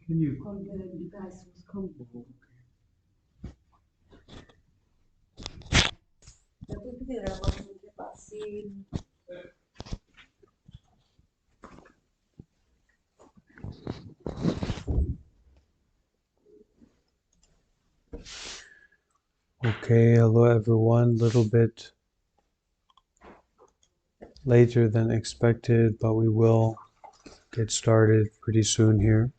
Can you? Con il device was combo. Da tutti vedere la cosa che passi. Okay, hello everyone. Little bit later than expected, but we will get started pretty soon here.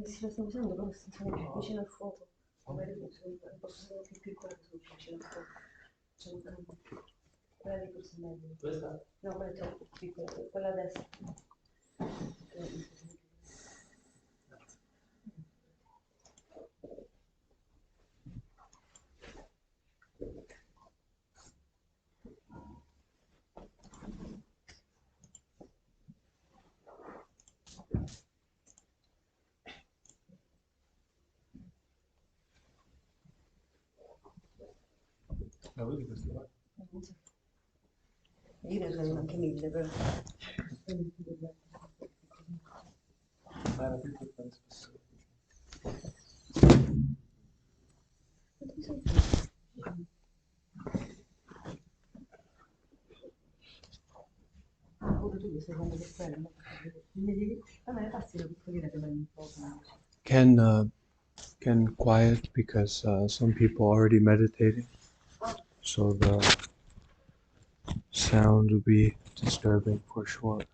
Si lo sto usando però sono più vicino al fuoco. Magari posso più piccola che sono più vicino al fuoco. C'è un campo. Quella lì forse è meglio. Questa? No, quella è troppo piccola, quella a destra. La vedi questo qua? Io ne userei anche 1000 però. Era più per fare spessore. Ah, pure tu stai usando per quello. A me passi la piccolina che va un po'. Can quiet because some people are already meditating, so the sound will be disturbing for sure.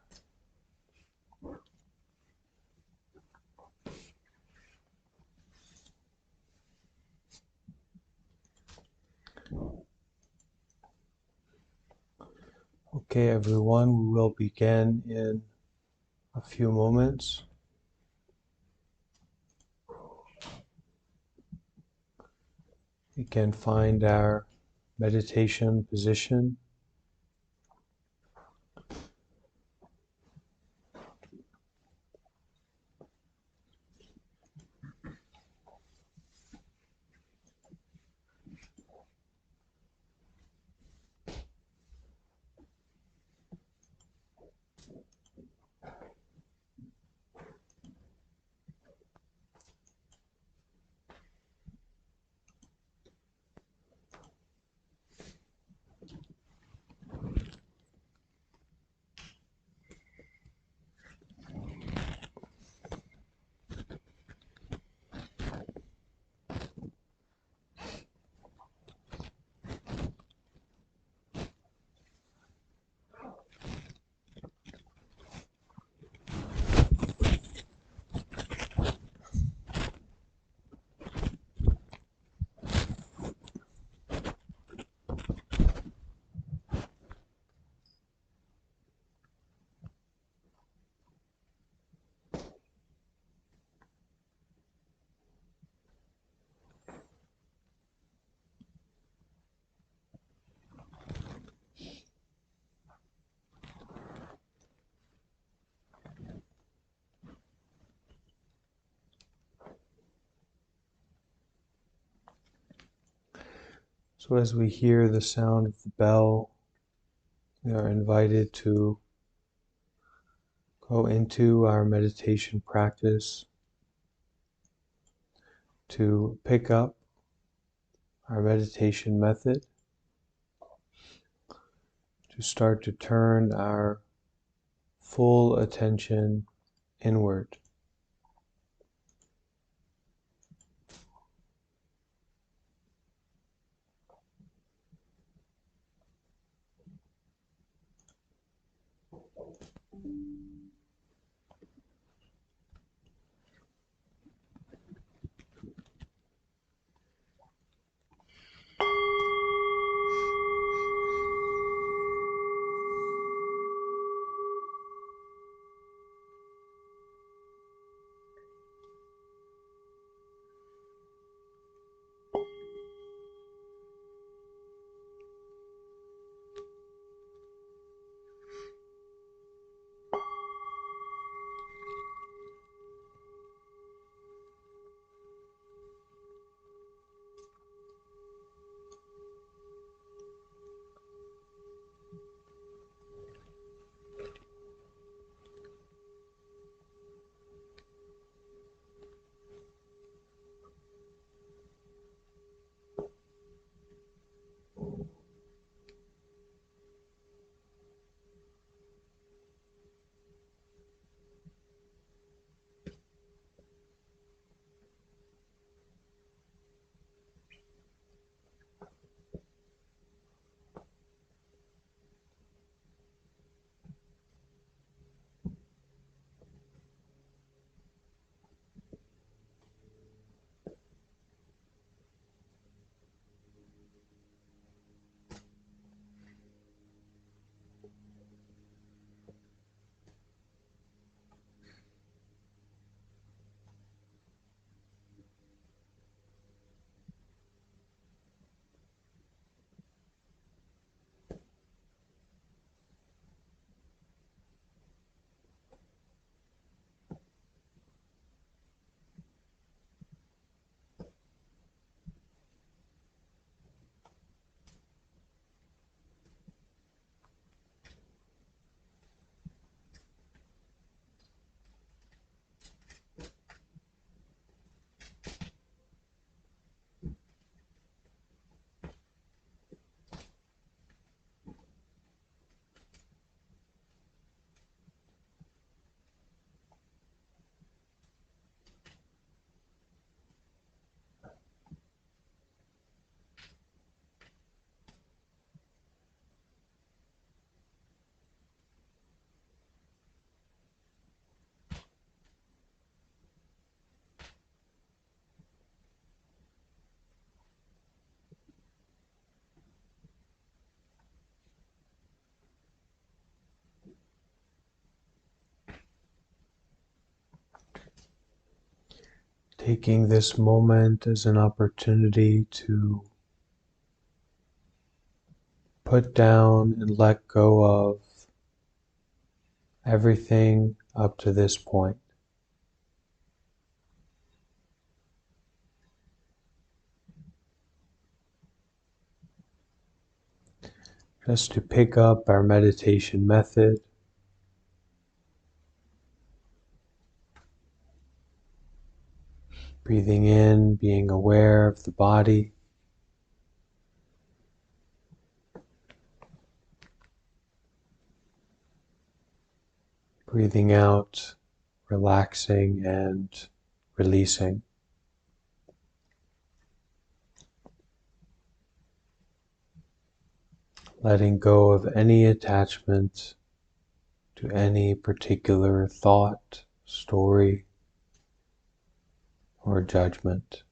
Okay, everyone, we will begin in a few moments. We can find our meditation position. So as we hear the sound of the bell, we are invited to go into our meditation practice, to pick up our meditation method, to start to turn our full attention inward. taking this moment as an opportunity to put down and let go of everything up to this point. Just to pick up our meditation method, breathing in, being aware of the body, breathing out, relaxing and releasing. Letting go of any attachment to any particular thought, story, or judgment.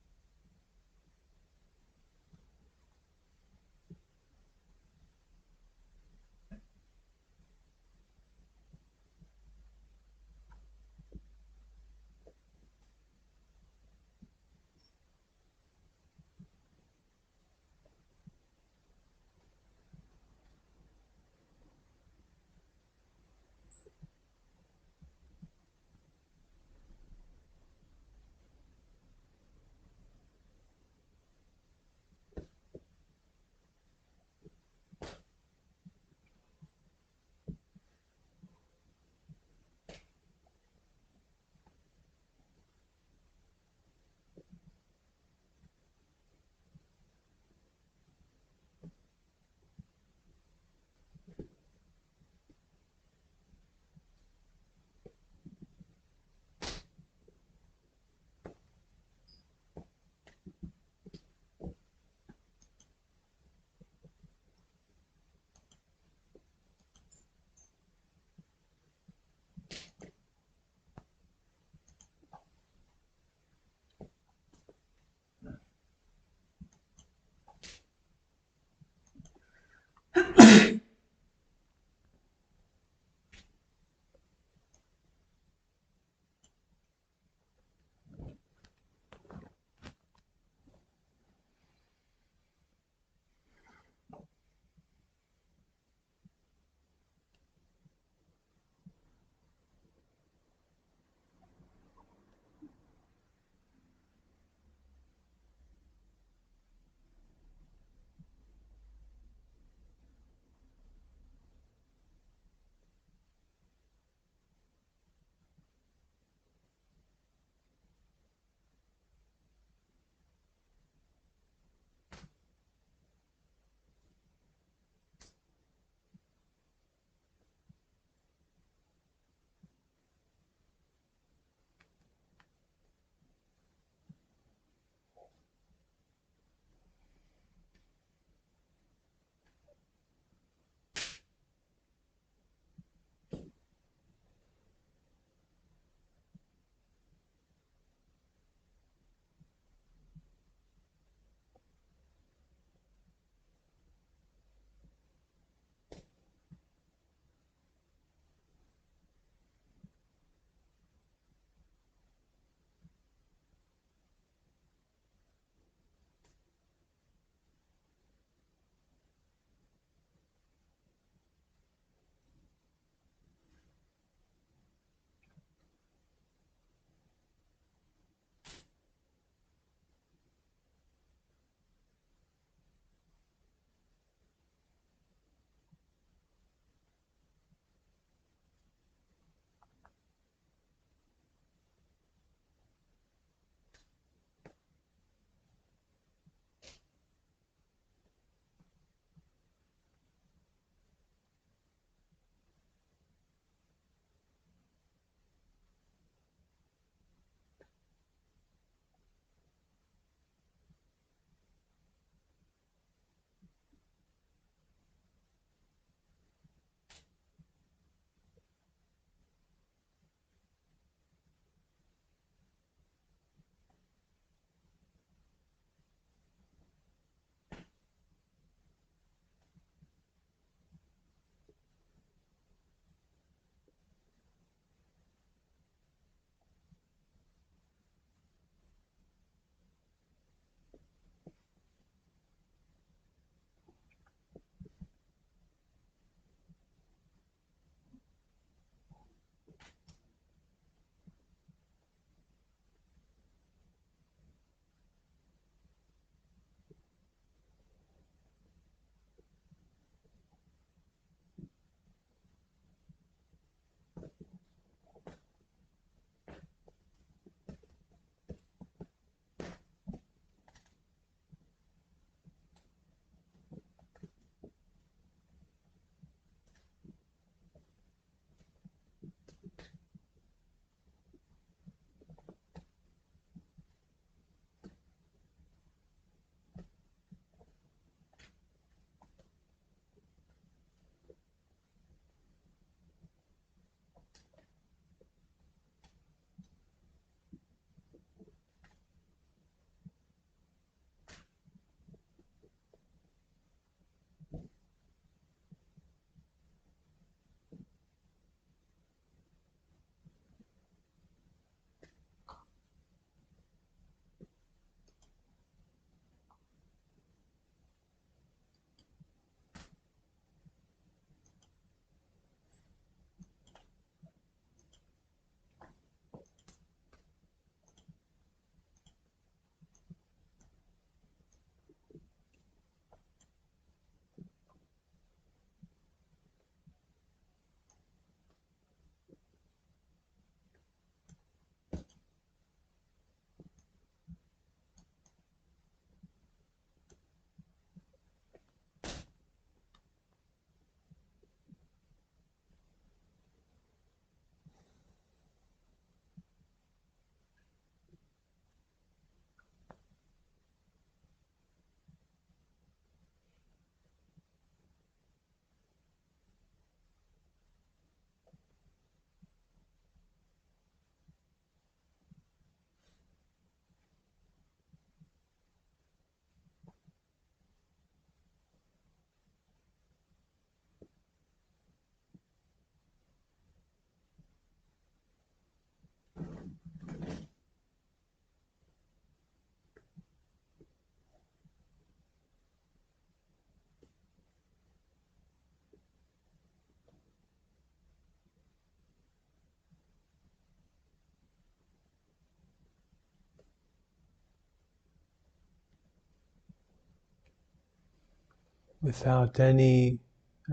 without any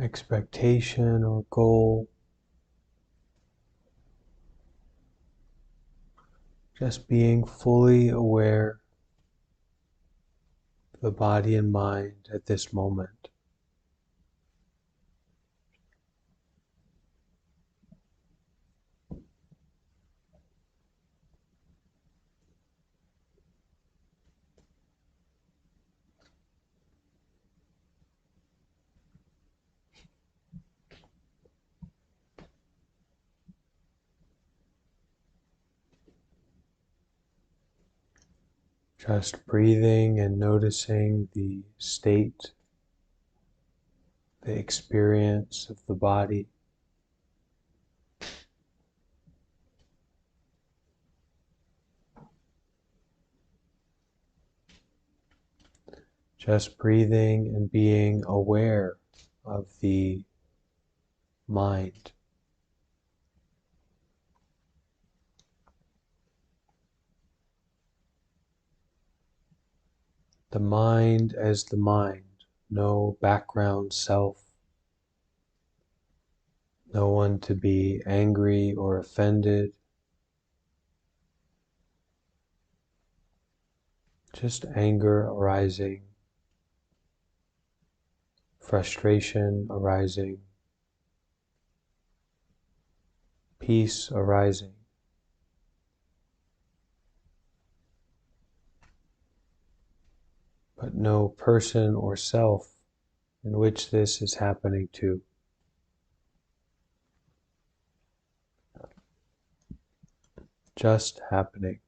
expectation or goal, just being fully aware of the body and mind at this moment. Just breathing and noticing the state, the experience of the body. Just breathing and being aware of the mind. The mind as the mind, no background self, no one to be angry or offended, just anger arising, frustration arising, peace arising. But no person or self in which this is happening to. Just happening.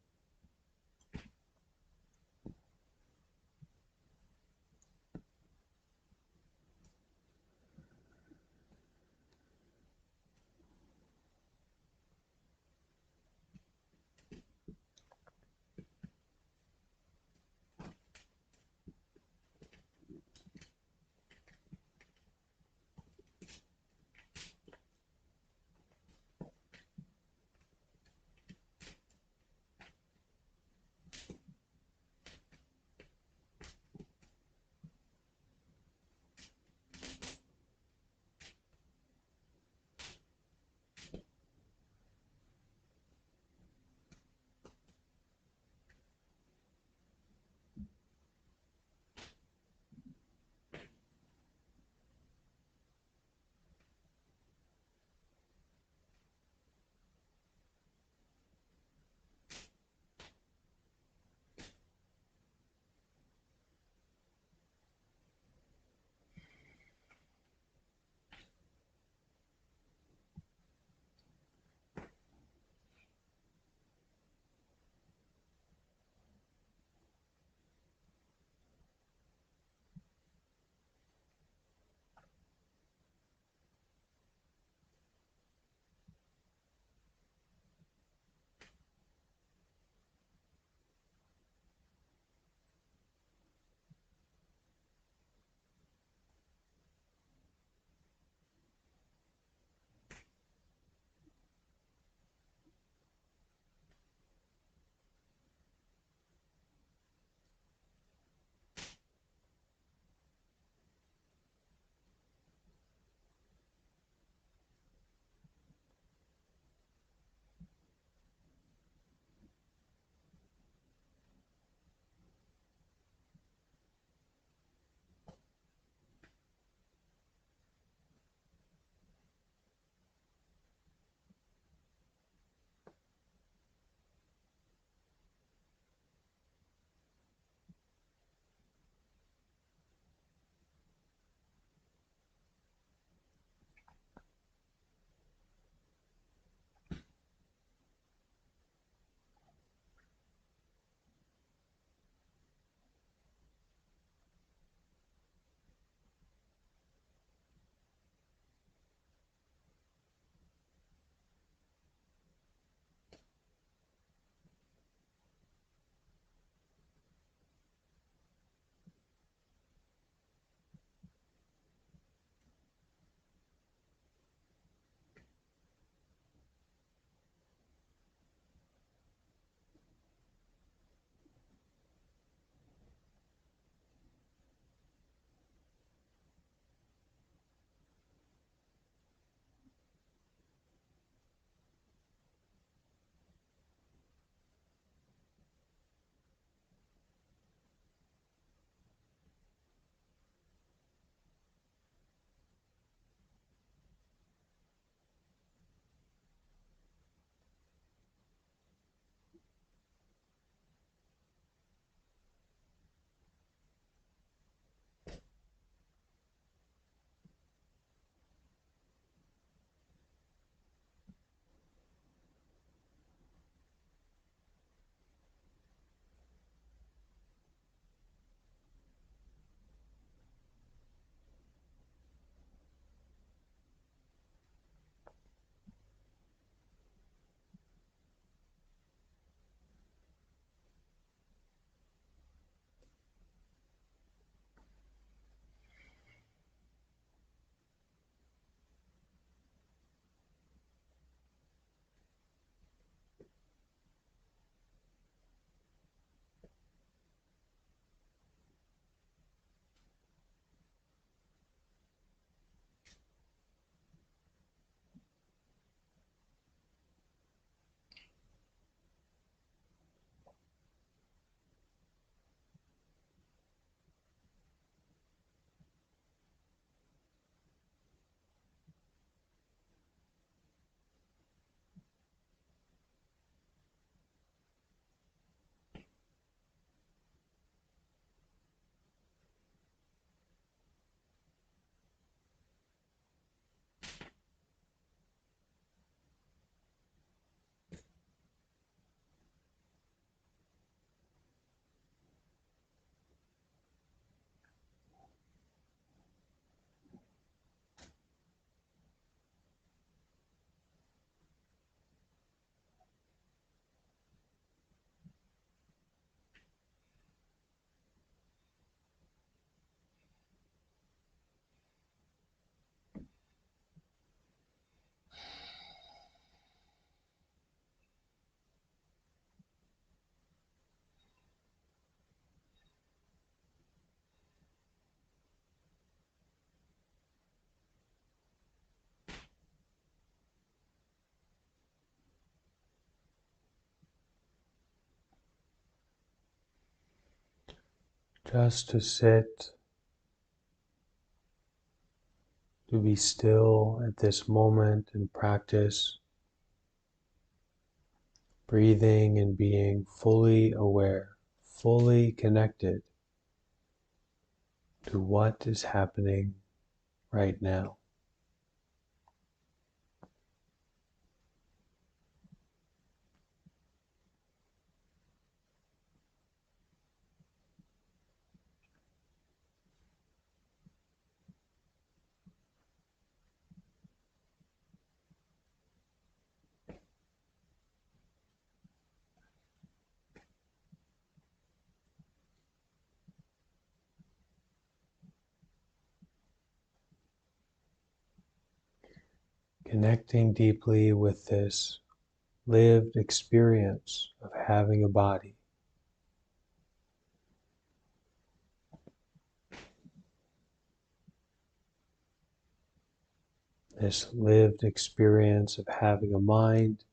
just to sit, to be still at this moment and practice breathing and being fully aware, fully connected to what is happening right now. Connecting deeply with this lived experience of having a body. This lived experience of having a mind,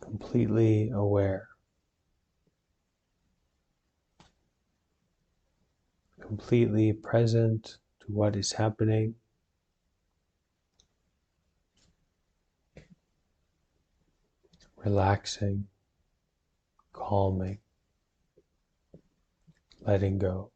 completely aware, completely present to what is happening, relaxing, calming, letting go.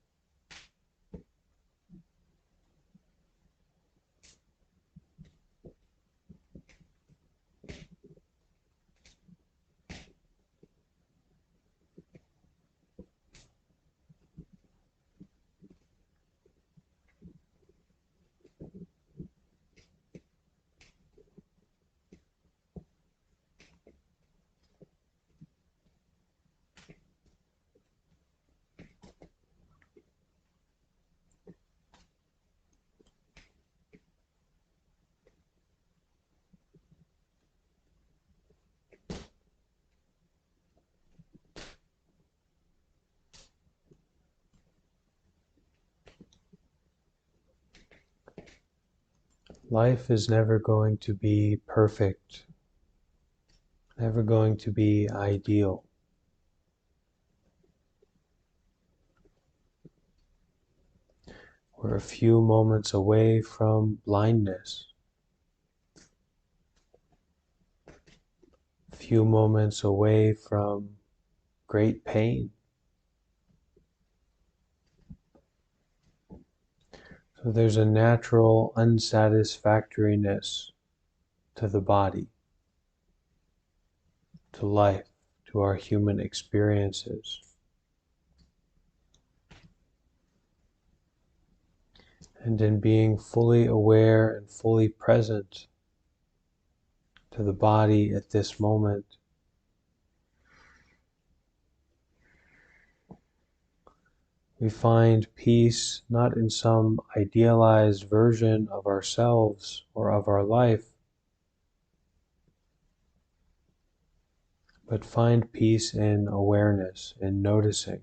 Life is never going to be perfect, never going to be ideal. We're a few moments away from blindness, a few moments away from great pain. So there's a natural unsatisfactoriness to the body, to life, to our human experiences. And in being fully aware and fully present to the body at this moment, we find peace not in some idealized version of ourselves or of our life, but find peace in awareness, in noticing.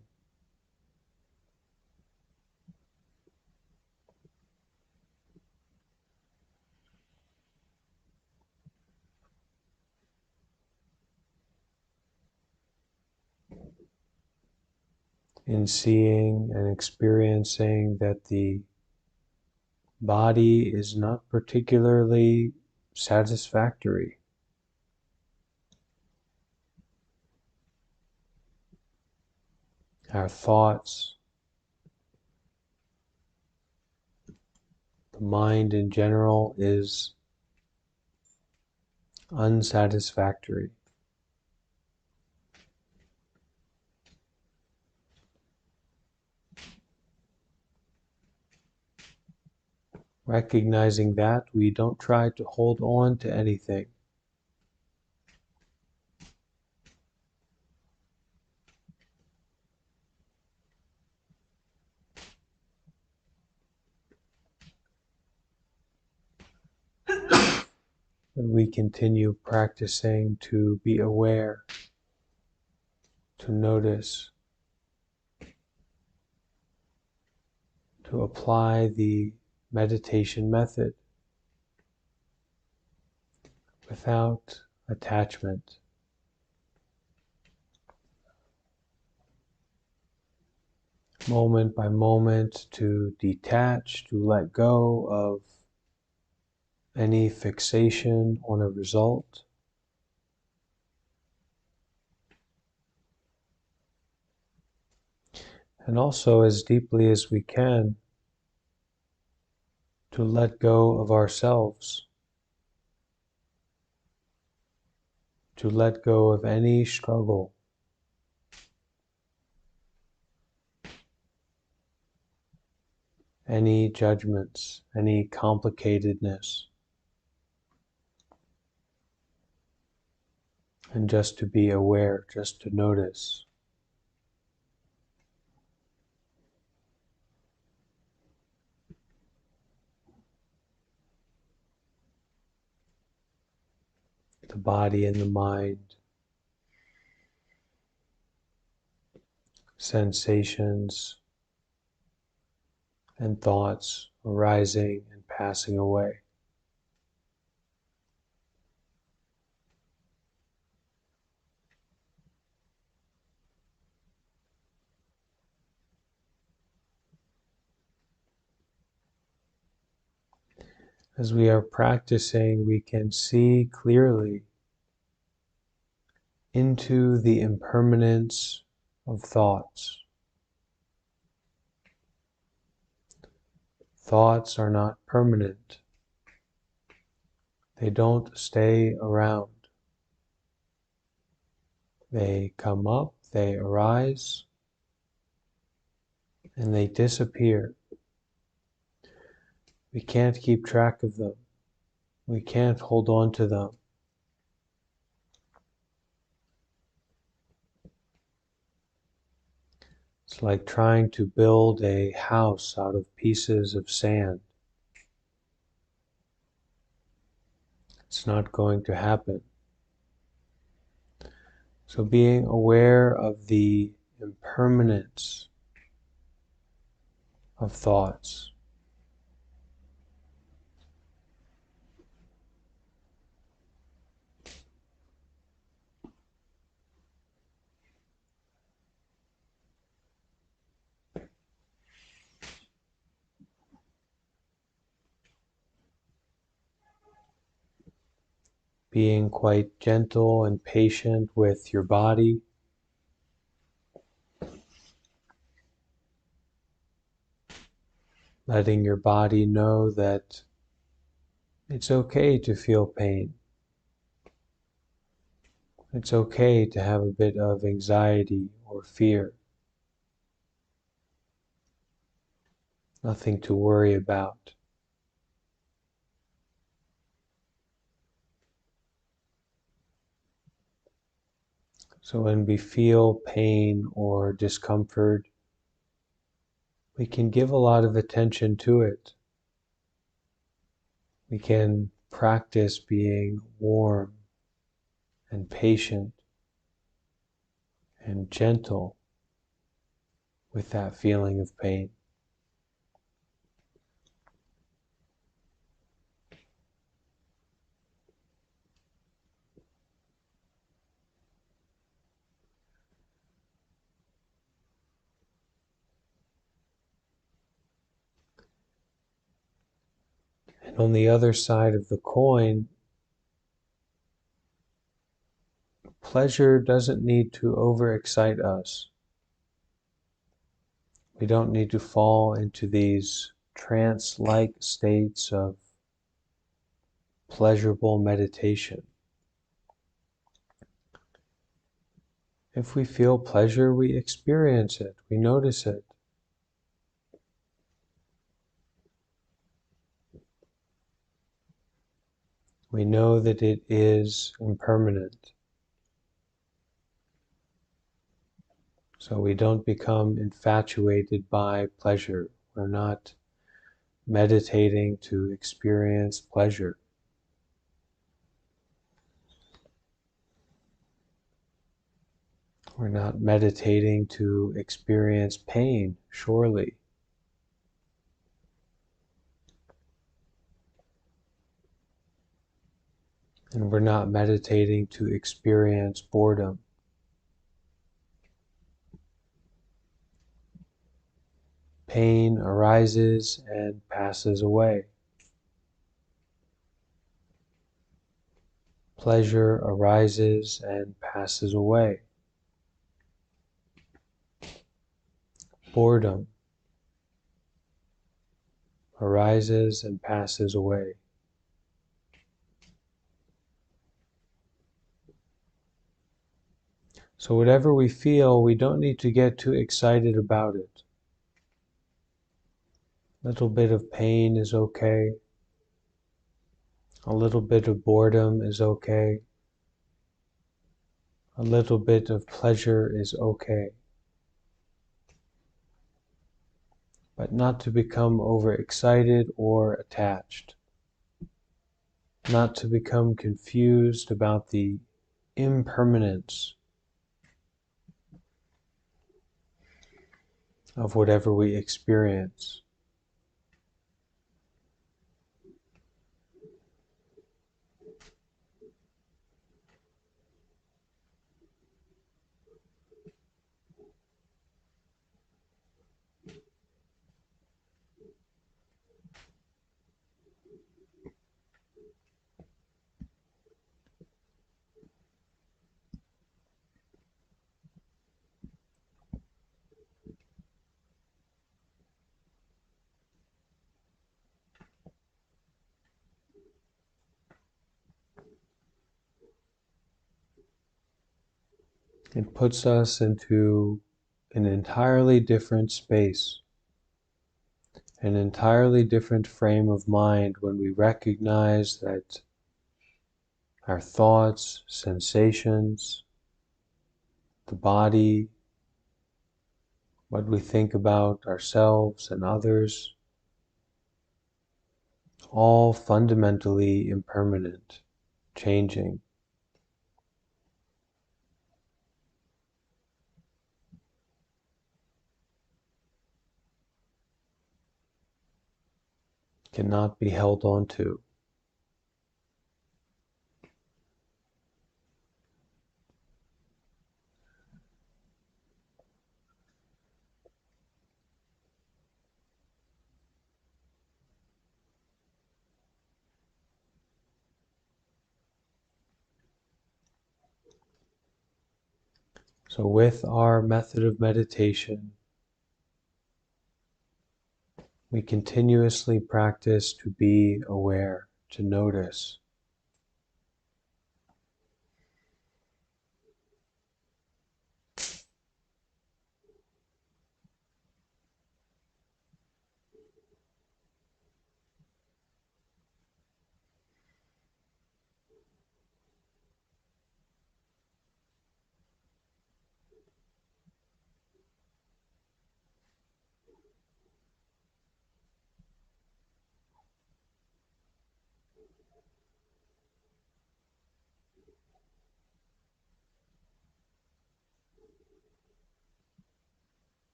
In seeing and experiencing that the body is not particularly satisfactory. Our thoughts, the mind in general is unsatisfactory. Recognizing that, we don't try to hold on to anything. But we continue practicing to be aware, to notice, to apply the meditation method, without attachment. Moment by moment to detach, to let go of any fixation on a result. And also, as deeply as we can, to let go of ourselves, to let go of any struggle, any judgments, any complicatedness, and just to be aware, just to notice. The body and the mind, sensations and thoughts arising and passing away. As we are practicing, we can see clearly into the impermanence of thoughts. Thoughts are not permanent. They don't stay around. They come up, they arise, and they disappear. We can't keep track of them. We can't hold on to them. It's like trying to build a house out of pieces of sand. It's not going to happen. So being aware of the impermanence of thoughts, being quite gentle and patient with your body, letting your body know that it's okay to feel pain. It's okay to have a bit of anxiety or fear. Nothing to worry about. So when we feel pain or discomfort, we can give a lot of attention to it. We can practice being warm and patient and gentle with that feeling of pain. And on the other side of the coin, pleasure doesn't need to overexcite us. We don't need to fall into these trance-like states of pleasurable meditation. If we feel pleasure, we experience it, we notice it. We know that it is impermanent. So we don't become infatuated by pleasure. We're not meditating to experience pleasure. We're not meditating to experience pain, surely. And we're not meditating to experience boredom. Pain arises and passes away. Pleasure arises and passes away. Boredom arises and passes away. So whatever we feel, we don't need to get too excited about it. A little bit of pain is okay. A little bit of boredom is okay. A little bit of pleasure is okay. But not to become overexcited or attached. Not to become confused about the impermanence of whatever we experience. It puts us into an entirely different space, an entirely different frame of mind when we recognize that our thoughts, sensations, the body, what we think about ourselves and others, all fundamentally impermanent, changing. Cannot be held on to. So with our method of meditation, we continuously practice to be aware, to notice.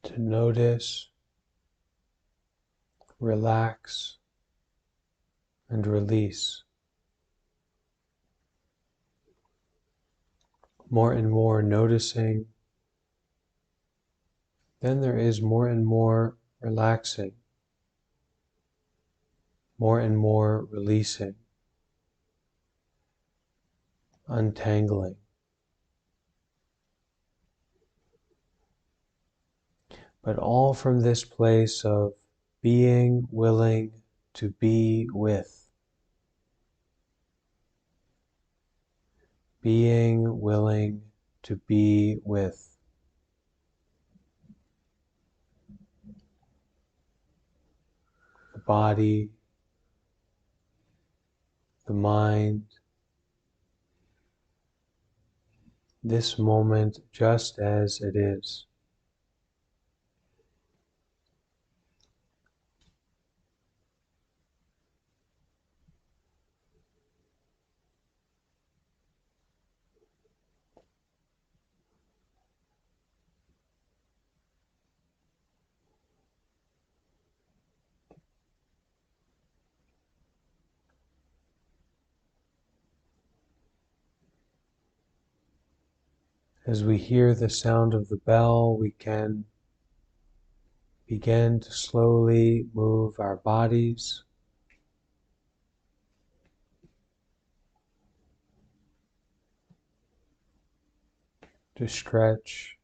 To notice, relax, and release. More and more noticing, then there is more and more relaxing, more and more releasing, untangling. But all from this place of being willing to be with, being willing to be with. The body, the mind, this moment just as it is. As we hear the sound of the bell, we can begin to slowly move our bodies, to stretch,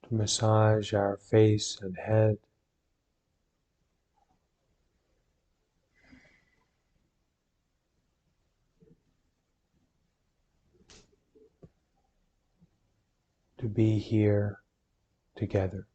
to massage our face and head. To be here together.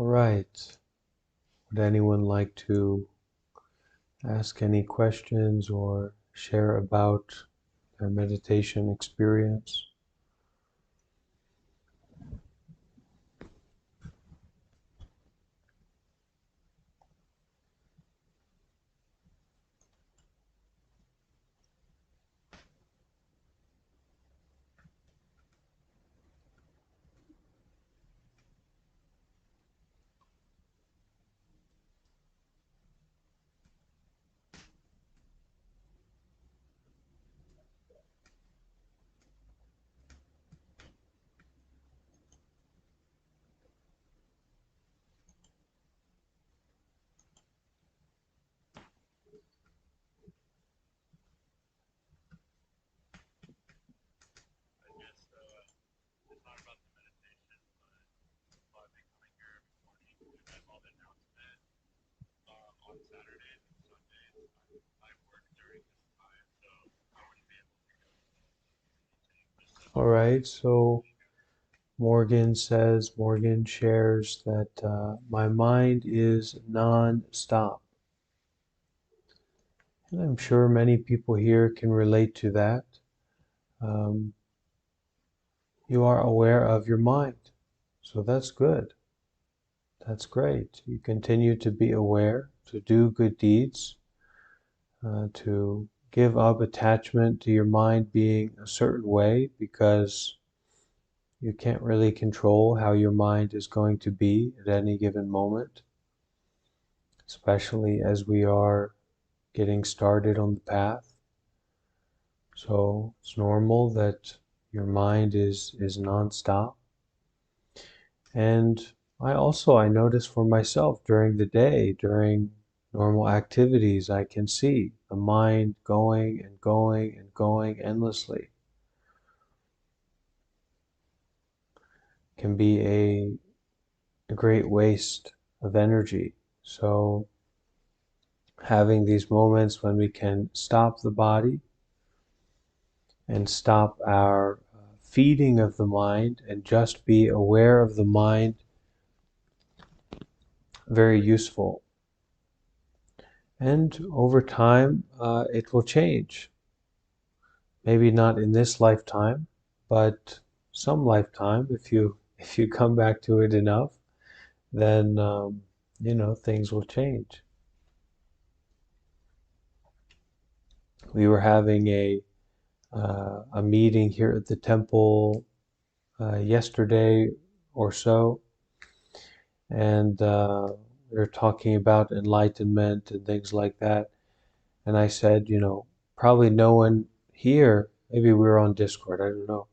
All right. Would anyone like to ask any questions or share about their meditation experience? All right, so Morgan shares that my mind is non-stop. And I'm sure many people here can relate to that. Um, you are aware of your mind, so that's good. That's great. You continue to be aware, to do good deeds, to give up attachment to your mind being a certain way, because you can't really control how your mind is going to be at any given moment, especially as we are getting started on the path. So it's normal that your mind is non-stop. And I notice for myself during the day, during normal activities, I can see the mind going and going and going endlessly. It can be a great waste of energy. So having these moments when we can stop the body and stop our feeding of the mind and just be aware of the mind, very useful. And over time, it will change. Maybe not in this lifetime, but some lifetime, if you come back to it enough, then things will change. We were having a meeting here at the temple yesterday or so, and we were talking about enlightenment and things like that. And I said, probably no one here, maybe we were on Discord, I don't know.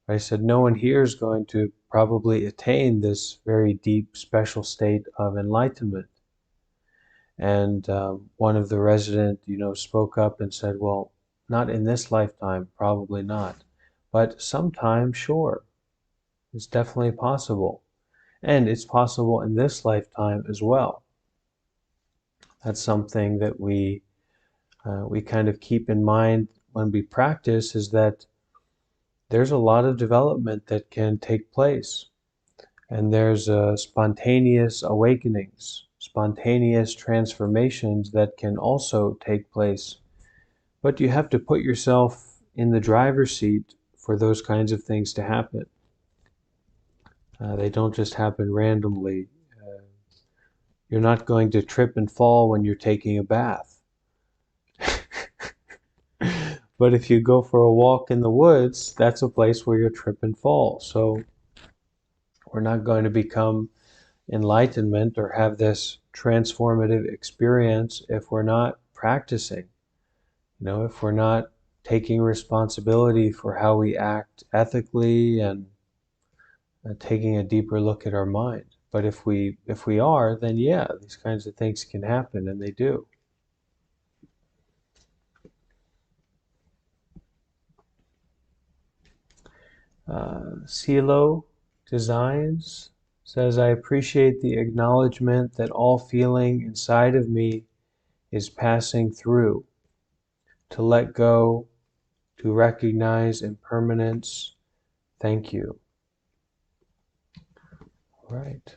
I said, no one here is going to probably attain this very deep, special state of enlightenment. And one of the resident, spoke up and said, well, not in this lifetime, probably not. But sometime, sure, it's definitely possible. And it's possible in this lifetime as well. That's something that we kind of keep in mind when we practice, is that there's a lot of development that can take place. And there's spontaneous awakenings, spontaneous transformations that can also take place. But you have to put yourself in the driver's seat for those kinds of things to happen. They don't just happen randomly. You're not going to trip and fall when you're taking a bath. But if you go for a walk in the woods, that's a place where you'll trip and fall. So we're not going to become enlightenment or have this transformative experience if we're not practicing. If we're not taking responsibility for how we act ethically and taking a deeper look at our mind. But if we are, then yeah, these kinds of things can happen, and they do. Silo Designs says, I appreciate the acknowledgement that all feeling inside of me is passing through. To let go, to recognize impermanence. Thank you. All right.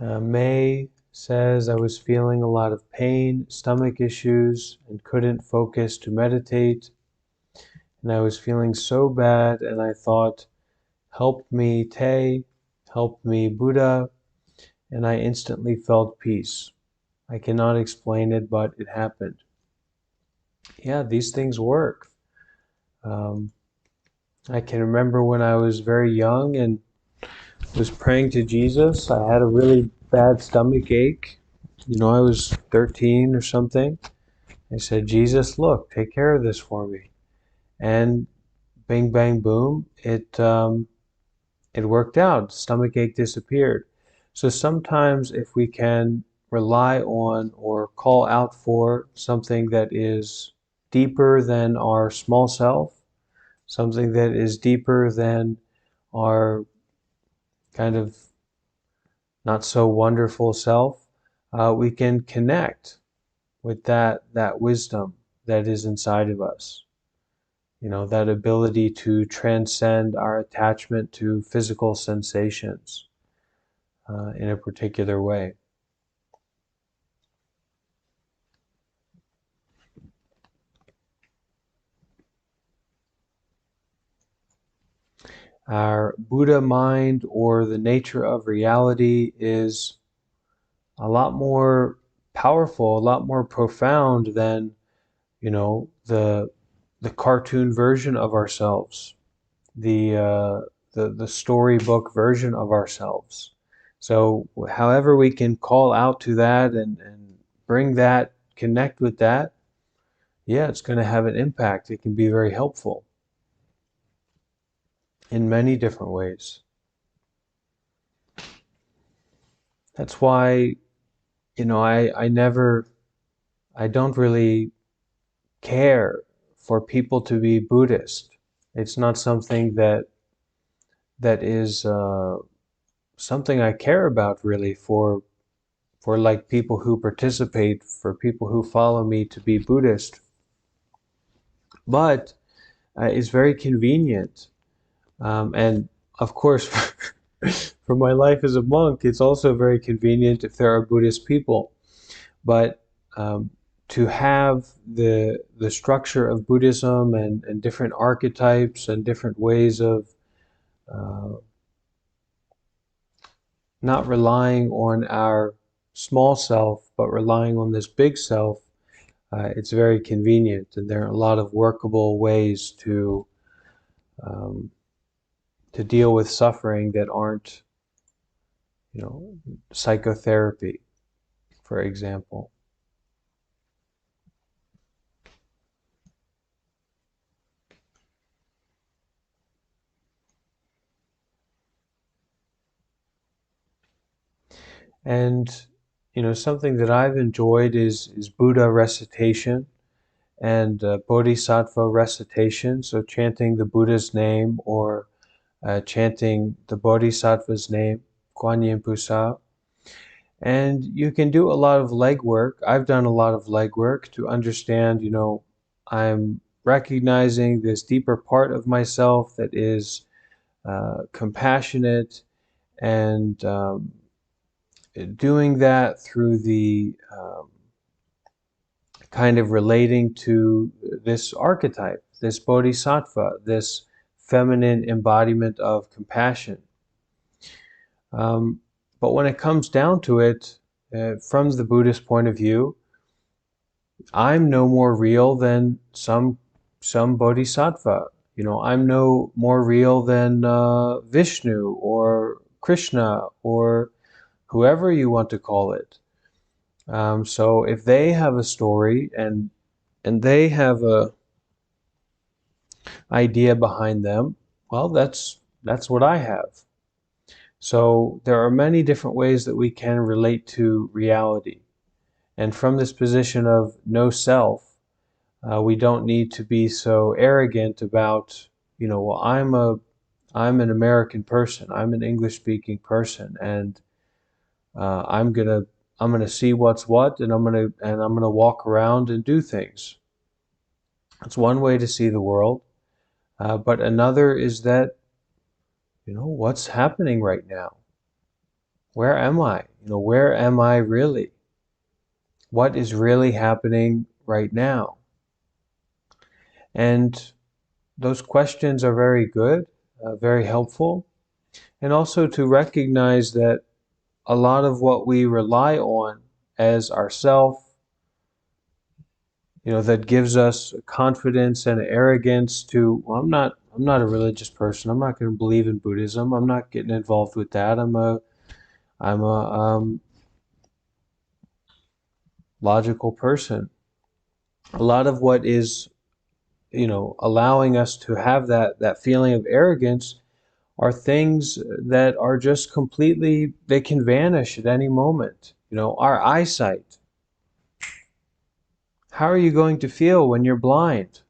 May says, I was feeling a lot of pain, stomach issues, and couldn't focus to meditate. And I was feeling so bad, and I thought, help me, Te, help me, Buddha, and I instantly felt peace. I cannot explain it, but it happened. Yeah, these things work. I can remember when I was very young and was praying to Jesus. I had a really bad stomach ache. I was 13 or something. I said, Jesus, look, take care of this for me. And bing, bang, boom, it worked out. Stomach ache disappeared. So sometimes if we can rely on or call out for something that is deeper than our small self, something that is deeper than our kind of not so wonderful self, we can connect with that wisdom that is inside of us. that ability to transcend our attachment to physical sensations in a particular way. Our Buddha mind, or the nature of reality, is a lot more powerful, a lot more profound than, the cartoon version of ourselves, the storybook version of ourselves. So however we can call out to that and bring that, connect with that, yeah, it's going to have an impact. It can be very helpful in many different ways. That's why, I don't really care for people to be Buddhist. It's not something that is something I care about really, for like people who participate, for people who follow me to be Buddhist. But it's very convenient, and of course, for my life as a monk, it's also very convenient if there are Buddhist people. But to have the structure of Buddhism and different archetypes and different ways of not relying on our small self, but relying on this big self, it's very convenient, and there are a lot of workable ways to deal with suffering that aren't, psychotherapy, for example. And something that I've enjoyed is Buddha recitation and Bodhisattva recitation. So chanting the Buddha's name, or chanting the Bodhisattva's name, Guan Yin Pusa. And you can do a lot of legwork. I've done a lot of legwork to understand, I'm recognizing this deeper part of myself that is compassionate, and doing that through the kind of relating to this archetype, this bodhisattva, this feminine embodiment of compassion. But when it comes down to it, from the Buddhist point of view, I'm no more real than some bodhisattva. I'm no more real than Vishnu or Krishna or whoever you want to call it. So if they have a story and they have a idea behind them, well, that's what I have. So there are many different ways that we can relate to reality. And from this position of no self, we don't need to be so arrogant about, well, I'm an American person, I'm an English-speaking person, and I'm gonna see what's what, and I'm gonna walk around and do things. That's one way to see the world, but another is that, what's happening right now? Where am I? Where am I really? What is really happening right now? And those questions are very good, very helpful, and also to recognize that a lot of what we rely on as ourself, that gives us confidence and arrogance to, well, I'm not a religious person. I'm not going to believe in Buddhism. I'm not getting involved with that. I'm a logical person. A lot of what is, allowing us to have that feeling of arrogance are things that are just completely, they can vanish at any moment. Our eyesight. How are you going to feel when you're blind?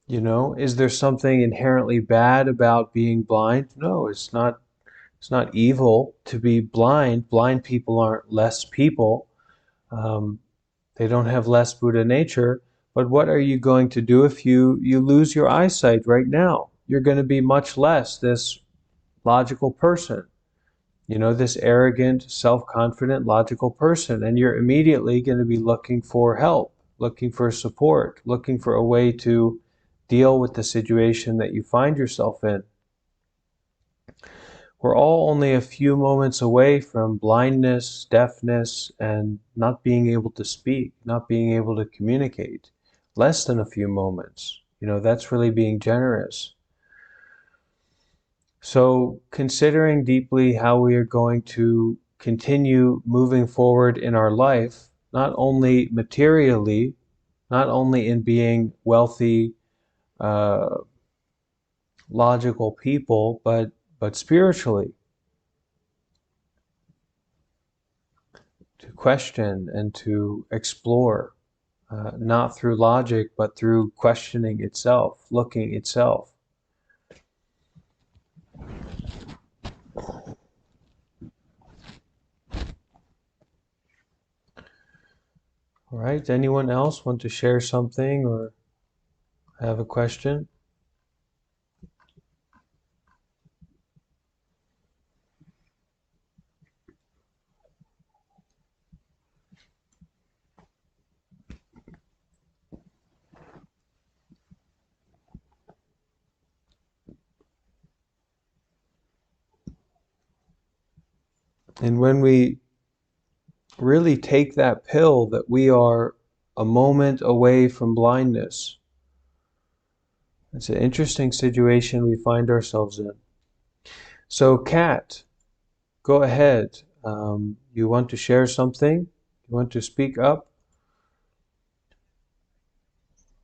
Is there something inherently bad about being blind? No, it's not. It's not evil to be blind. Blind people aren't less people. They don't have less Buddha nature, But what are you going to do if you lose your eyesight right now? You're going to be much less this logical person, this arrogant, self-confident, logical person. And you're immediately going to be looking for help, looking for support, looking for a way to deal with the situation that you find yourself in. We're all only a few moments away from blindness, deafness, and not being able to speak, not being able to communicate. Less than a few moments. That's really being generous. So considering deeply how we are going to continue moving forward in our life, not only materially, not only in being wealthy, logical people, but spiritually, to question and to explore, not through logic, but through questioning itself, looking itself. All right, anyone else want to share something or have a question? And when we really take that pill that we are a moment away from blindness, it's an interesting situation we find ourselves in. So, Kat, go ahead. You want to share something? You want to speak up?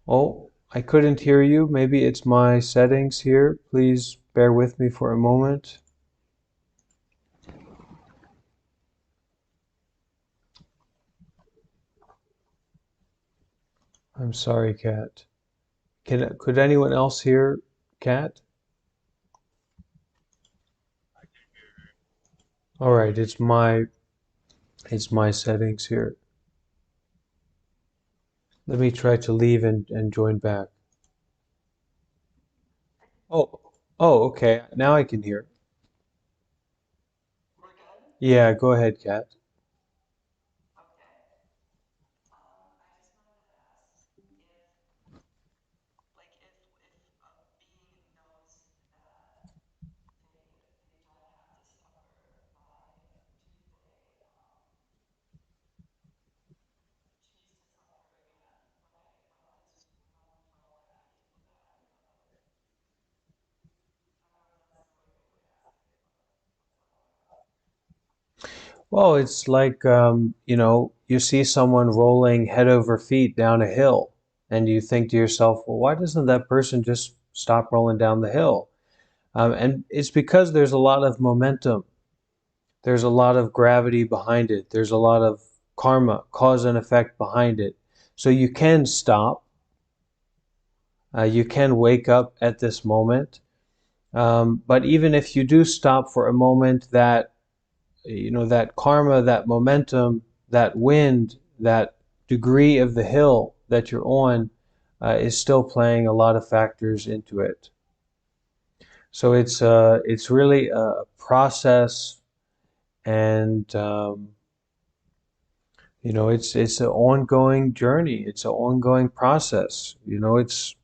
Oh, I couldn't hear you. Maybe it's my settings here. Please bear with me for a moment. I'm sorry, Kat. Could anyone else hear Kat? All right, it's my settings here. Let me try to leave and join back. Oh, okay. Now I can hear. Yeah, go ahead, Kat. Well, it's like, you see someone rolling head over feet down a hill, and you think to yourself, well, why doesn't that person just stop rolling down the hill? And it's because there's a lot of momentum. There's a lot of gravity behind it. There's a lot of karma, cause and effect behind it. So you can stop. You can wake up at this moment. But even if you do stop for a moment, that karma, that momentum, that wind, that degree of the hill that you're on is still playing a lot of factors into it. So it's really a process, and it's an ongoing journey. It's an ongoing process. It's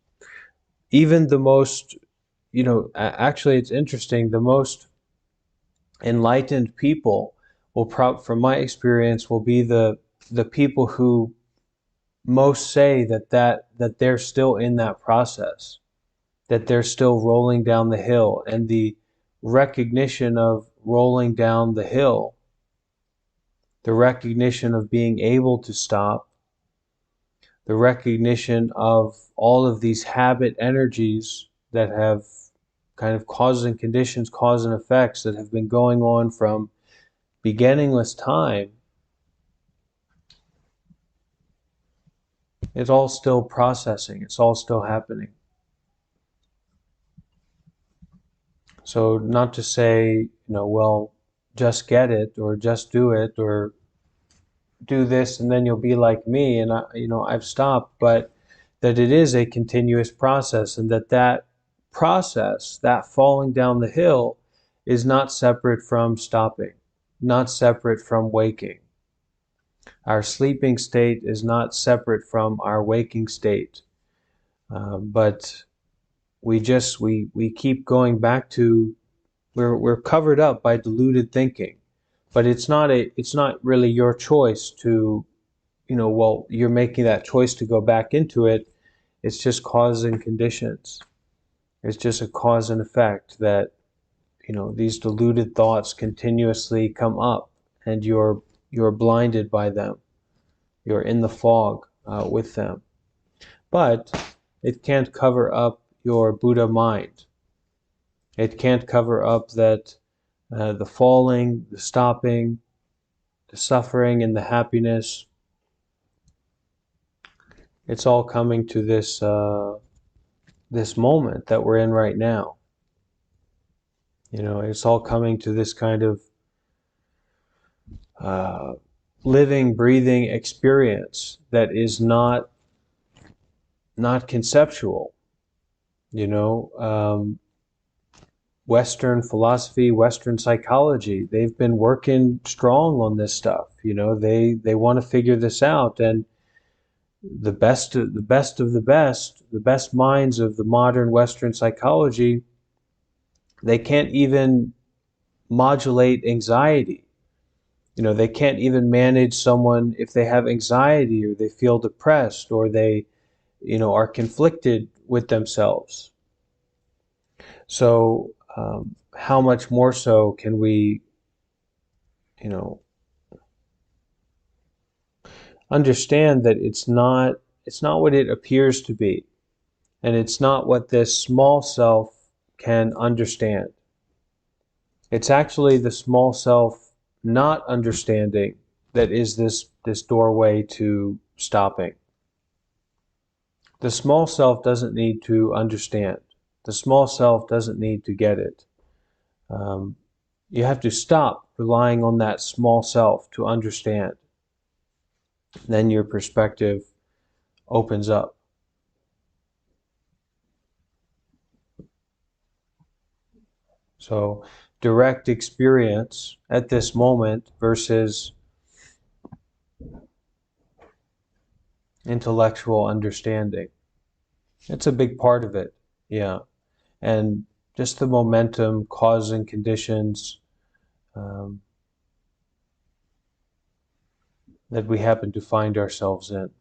even the most, actually it's interesting, the most enlightened people from my experience, will be the people who most say that they're still in that process, that they're still rolling down the hill, and the recognition of rolling down the hill, the recognition of being able to stop, the recognition of all of these habit energies that have kind of causes and conditions, cause and effects that have been going on from beginningless time. It's all still processing. It's all still happening. So not to say, well, just get it or just do it or do this and then you'll be like me and I've stopped, but that it is a continuous process, and that process, that falling down the hill, is not separate from stopping, not separate from waking. Our sleeping state is not separate from our waking state, but we keep going back to, we're covered up by deluded thinking, but it's not really your choice to, well, you're making that choice to go back into it. It's just cause and conditions. It's just a cause and effect that, these deluded thoughts continuously come up, and you're blinded by them. You're in the fog with them. But it can't cover up your Buddha mind. It can't cover up that the falling, the stopping, the suffering, and the happiness. It's all coming to this this moment that we're in right now. It's all coming to this kind of living, breathing experience that is not conceptual. Western philosophy, Western psychology, they've been working strong on this stuff. They want to figure this out, and the best of the best minds of the modern Western psychology, they can't even modulate anxiety. They can't even manage someone if they have anxiety, or they feel depressed, or they, are conflicted with themselves. So how much more so can we, understand that it's not what it appears to be, and it's not what this small self can understand. It's actually the small self not understanding that is this doorway to stopping. The small self doesn't need to understand. The small self doesn't need to get it. You have to stop relying on that small self to understand. Then your perspective opens up. So direct experience at this moment versus intellectual understanding. It's a big part of it, yeah. And just the momentum, cause and conditions that we happen to find ourselves in.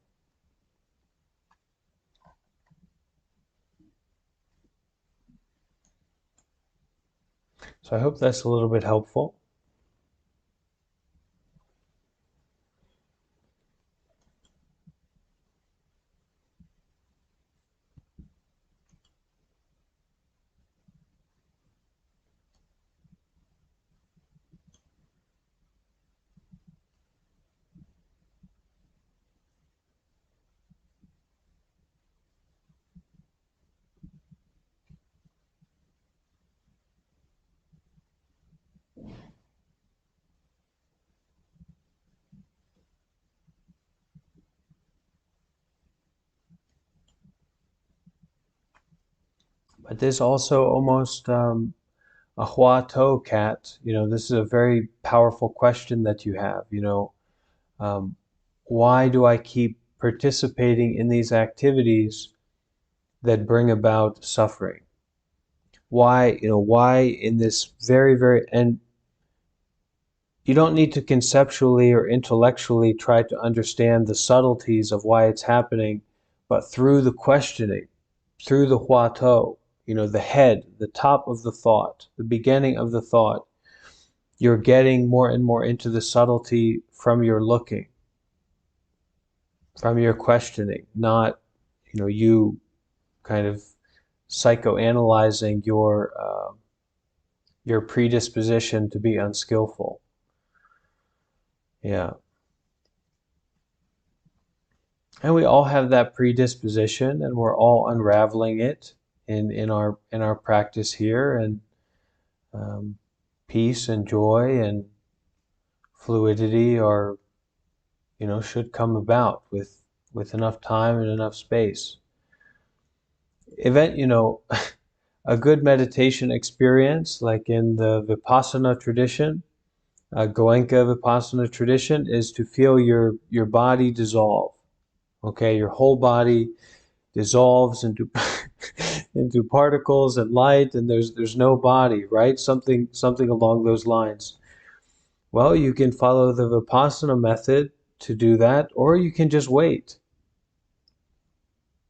So I hope that's a little bit helpful. But there's also almost a Huato cat. This is a very powerful question that you have. Why do I keep participating in these activities that bring about suffering? Why in this very, very, and you don't need to conceptually or intellectually try to understand the subtleties of why it's happening, but through the questioning, through the Huato, the head, the top of the thought, the beginning of the thought, you're getting more and more into the subtlety from your looking, from your questioning, not, you kind of psychoanalyzing your predisposition to be unskillful. Yeah. And we all have that predisposition, and we're all unraveling it in our practice here, and peace and joy and fluidity are, should come about with enough time and enough space. a good meditation experience, like in the Vipassana tradition, Goenka Vipassana tradition, is to feel your body dissolve. Okay, your whole body dissolves into into particles and light, and there's no body, right? Something along those lines. Well, you can follow the Vipassana method to do that, or you can just wait,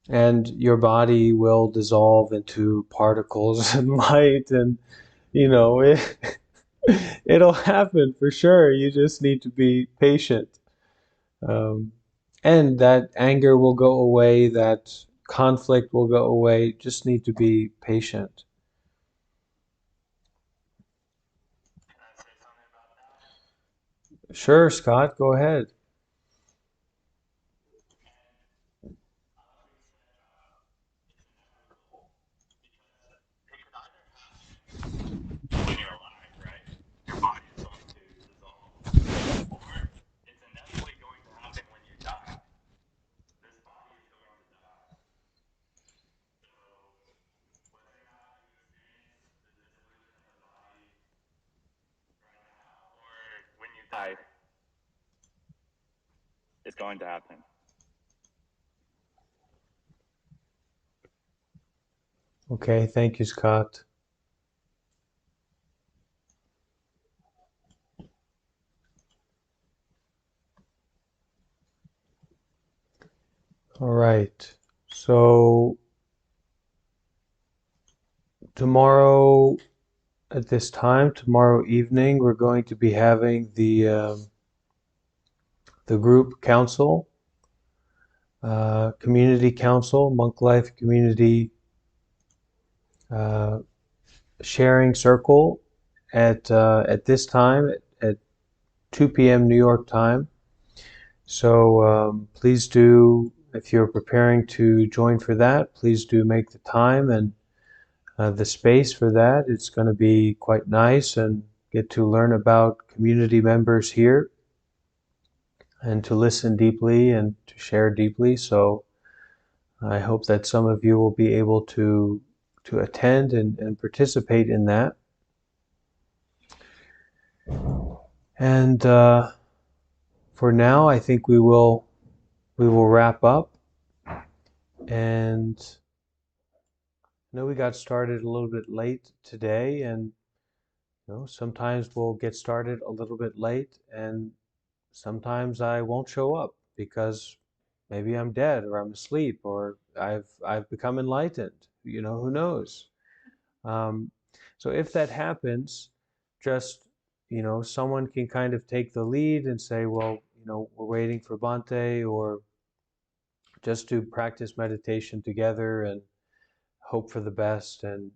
and your body will dissolve into particles and light, and it'll happen for sure. You just need to be patient. Um, and that anger will go away, that conflict will go away. Just need to be patient. Sure, Scott, go ahead. It's going to happen. Okay, thank you, Scott. All right. So tomorrow at this time, tomorrow evening, we're going to be having the group council, community council, Monk Life Community uh, sharing circle at this time at 2 p.m. New York time. So please do, if you're preparing to join for that, please do make the time and the space for that. It's going to be quite nice, and get to learn about community members here and to listen deeply and to share deeply. So I hope that some of you will be able to attend and participate in that. And for now, I think we will wrap up. And I know we got started a little bit late today, and sometimes we'll get started a little bit late, and sometimes I won't show up because maybe I'm dead or I'm asleep or I've become enlightened. Who knows? Um, so if that happens, just someone can kind of take the lead and say, well, we're waiting for Bante, or just to practice meditation together and hope for the best. And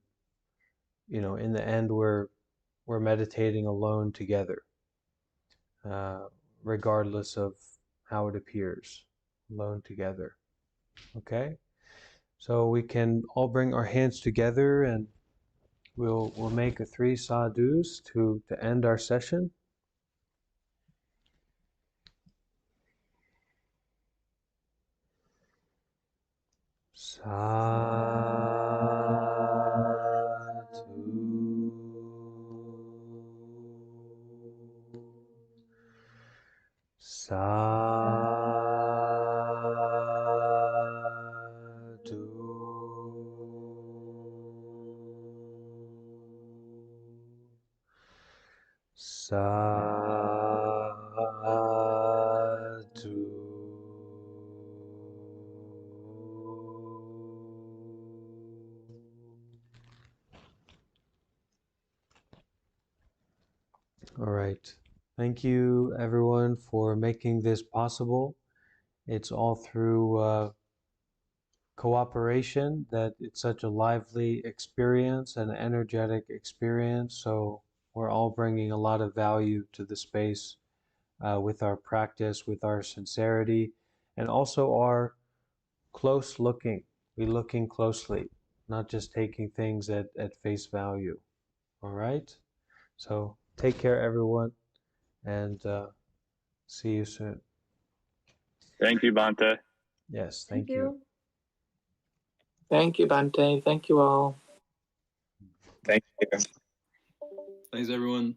in the end, we're meditating alone together, uh, regardless of how it appears, alone together. Okay, so we can all bring our hands together, and we'll make a 3 sadhus to end our session. Sadhu. Sadhu. Sadhu. All right. Thank you, everyone, for making this possible. It's all through cooperation that it's such a lively experience and energetic experience. So we're all bringing a lot of value to the space with our practice, with our sincerity, and also our close looking. We're looking closely, not just taking things at face value. All right? So take care, everyone, and see you soon. Thank you, Bante. Yes, thank you. Thank you, Bante. Thank you all. Thank you. Thanks, everyone.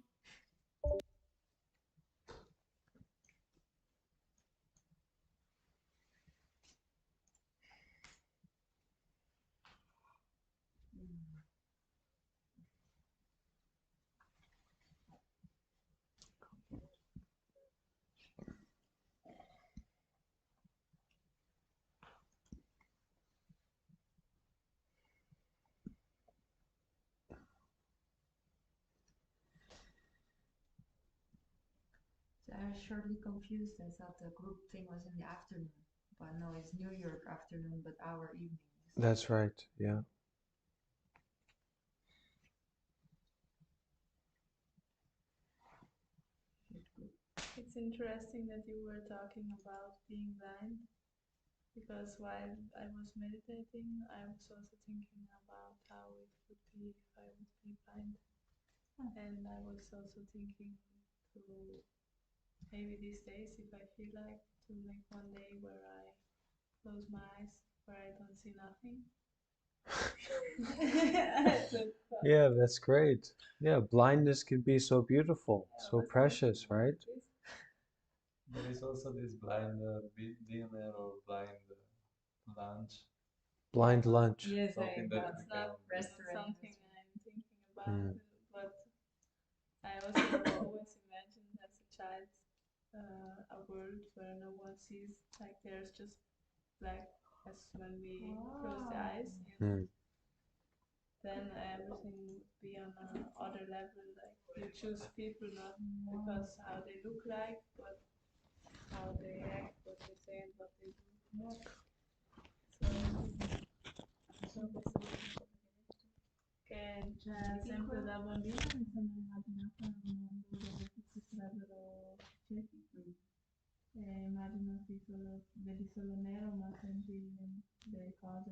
So I was shortly confused. I thought the group thing was in the afternoon, but no, it's New York afternoon, but our evening. That's right. Yeah. It's interesting that you were talking about being blind, because while I was meditating, I was also thinking about how it would be if I would be blind. And I was also thinking to maybe these days, if I feel like, to make one day where I close my eyes, where I don't see nothing. Yeah, that's great. Yeah, blindness can be so beautiful, so precious, right? There is also this blind dinner or blind lunch. Blind lunch. Yes, Something that That's not restaurant. something I'm thinking about, but I also always imagined as a child a world where no one sees, like there's just black as when we close the eyes, and then everything would be on another level. Like you choose people not because how they look like, but how they act, what they say, and what they do. Che sempre da bambina mi sono immaginata un mondo dove tutti sarebbero ciechi, e immagino sì, vedi solo nero, ma senti delle cose